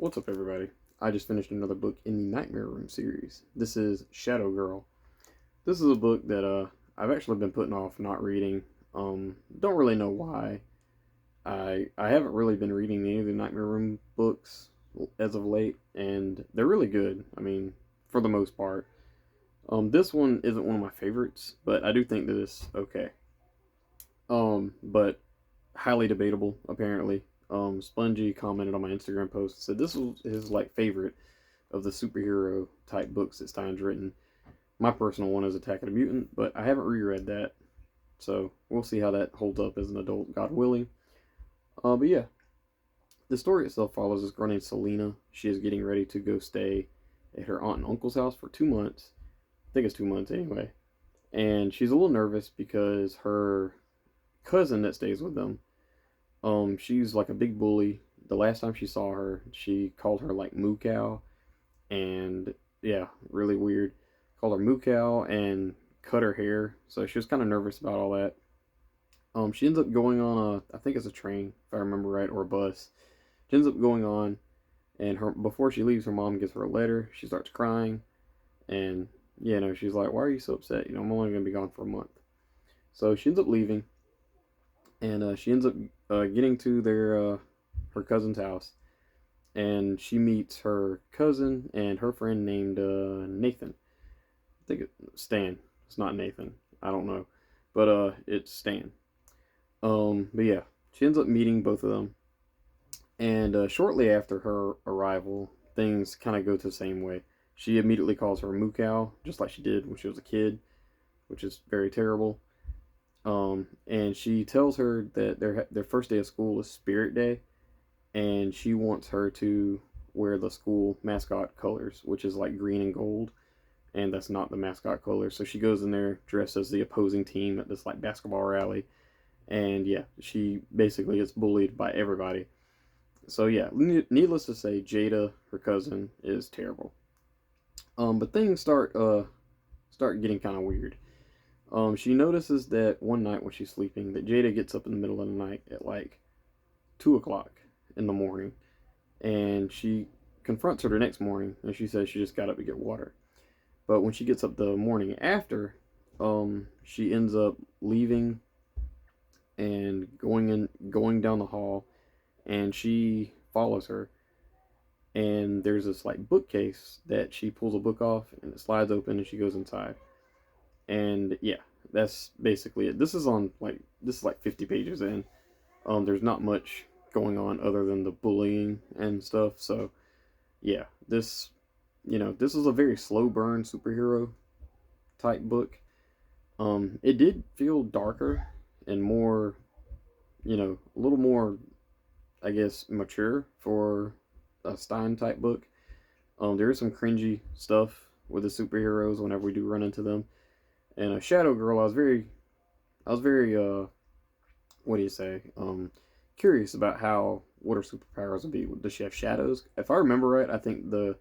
What's up, everybody? I just finished another book in the Nightmare Room series. This is Shadow Girl. This is a book that I've actually been putting off not reading. Don't really know why. I haven't really been reading any of the Nightmare Room books as of late, and they're really good. I mean, for the most part. This one isn't one of my favorites, but I do think that it's okay. But highly debatable apparently. Spongy commented on my Instagram post and said this was his favorite of the superhero type books that Stein's written. My personal one is Attack of the Mutant, but I haven't reread that, so we'll see how that holds up as an adult, God willing. But yeah, the story itself follows this girl named Selena. She is getting ready to go stay at her aunt and uncle's house for 2 months. I think it's 2 months anyway. And she's a little nervous because her cousin that stays with them, she's like a big bully. The last time she saw her, she called her like moo cow, and yeah, really weird. Called her moo cow and cut her hair, so she was kind of nervous about all that. She ends up going on I think it's a train if I remember right, or a bus. She ends up going on, and her before she leaves, her mom gives her a letter. She starts crying, and she's like, "Why are you so upset? I'm only gonna be gone for a month." So she ends up leaving, and she ends up getting to her cousin's house, and she meets her cousin and her friend named Nathan. I think it's Stan. It's not Nathan. I don't know, but it's Stan. But yeah, she ends up meeting both of them, and shortly after her arrival, things kind of go to the same way. She immediately calls her moo cow, just like she did when she was a kid, which is very terrible. And she tells her that their first day of school is Spirit Day, and she wants her to wear the school mascot colors, which is like green and gold, and that's not the mascot color. So she goes in there dressed as the opposing team at this like basketball rally, and yeah, she basically gets bullied by everybody. So yeah, needless to say, Jada, her cousin, is terrible. But things start getting kind of weird. She notices that one night when she's sleeping, that Jada gets up in the middle of the night at like 2 o'clock in the morning, and she confronts her the next morning, and she says she just got up to get water. But when she gets up the morning after, she ends up leaving and going down the hall, and she follows her. And there's this like bookcase that she pulls a book off, and it slides open, and she goes inside. And yeah, that's basically it. This is like 50 pages in. There's not much going on other than the bullying and stuff. So yeah, this is a very slow burn superhero type book. It did feel darker and more, a little more, I guess, mature for a Stein type book. There is some cringy stuff with the superheroes whenever we do run into them. And a Shadow Girl, I was very, what do you say? Curious about what her superpowers would be. Does she have shadows? If I remember right, I think the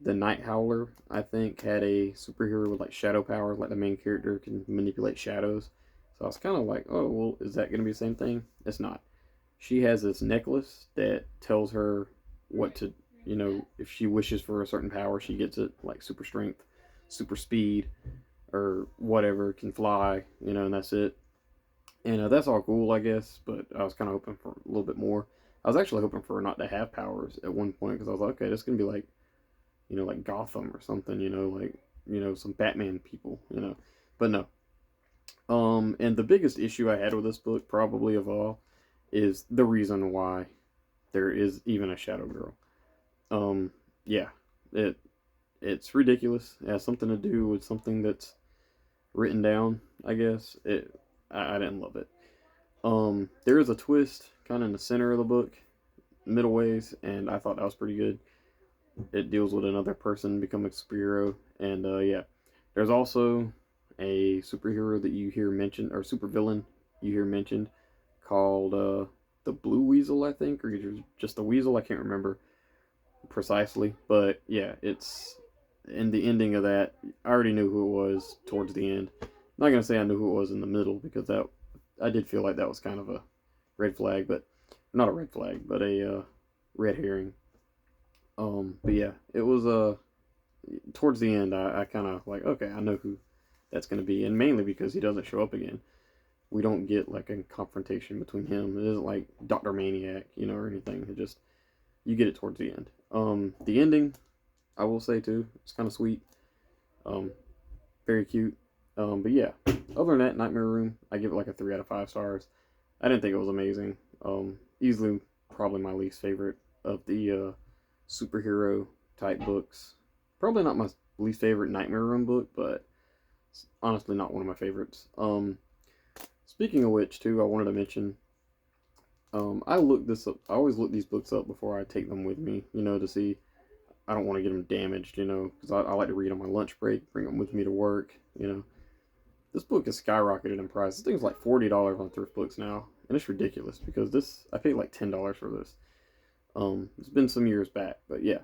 Night Howler, I think, had a superhero with like shadow powers, like the main character can manipulate shadows. So I was kind of like, oh, well, is that going to be the same thing? It's not. She has this necklace that tells her what to, if she wishes for a certain power, she gets it, like super strength, super speed, or whatever, can fly, and that's it. And that's all cool, I guess, but I was kind of hoping for a little bit more. I was actually hoping for her not to have powers at one point because I was like, okay, this is going to be like, like Gotham or something, like, some Batman people, But no. And the biggest issue I had with this book, probably of all, is the reason why there is even a Shadow Girl. Yeah, it it's ridiculous. It has something to do with something that's written down, I guess. I didn't love it. There is a twist kind of in the center of the book, middle ways, and I thought that was pretty good. It deals with another person becoming a superhero, and yeah, there's also a superhero that you hear mentioned, or supervillain you hear mentioned, called the Blue Weasel, I think, or just the Weasel. I can't remember precisely, but yeah, it's in the ending of that. I already knew who it was towards the end. I'm not gonna say I knew who it was in the middle because that I did feel like that was kind of a red flag, but not a red flag, but a red herring. But yeah, it was towards the end. I kind of like, okay, I know who that's gonna be, and mainly because he doesn't show up again. We don't get like a confrontation between him. It isn't like Doctor Maniac, you know, or anything. It just you get it towards the end. The ending, I will say too, it's kind of sweet. Um, very cute. But yeah, other than that, Nightmare Room, I give it like a 3 out of 5 stars. I didn't think it was amazing. Easily probably my least favorite of the superhero type books. Probably not my least favorite Nightmare Room book, but it's honestly not one of my favorites. Speaking of which, too, I wanted to mention. I look this up. I always look these books up before I take them with me. You know, to see. I don't want to get them damaged. You know, because I like to read on my lunch break, bring them with me to work. You know, this book has skyrocketed in price. This thing's like $40 on thrift books now, and it's ridiculous because this I paid like $10 for this. It's been some years back, but yeah,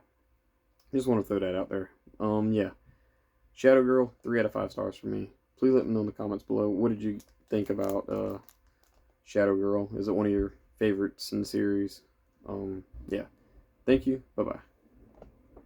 just want to throw that out there. Yeah, Shadow Girl, 3 out of 5 stars for me. Please let me know in the comments below. What did you think about Shadow Girl? Is it one of your favorites in the series? Yeah. Thank you. Bye bye.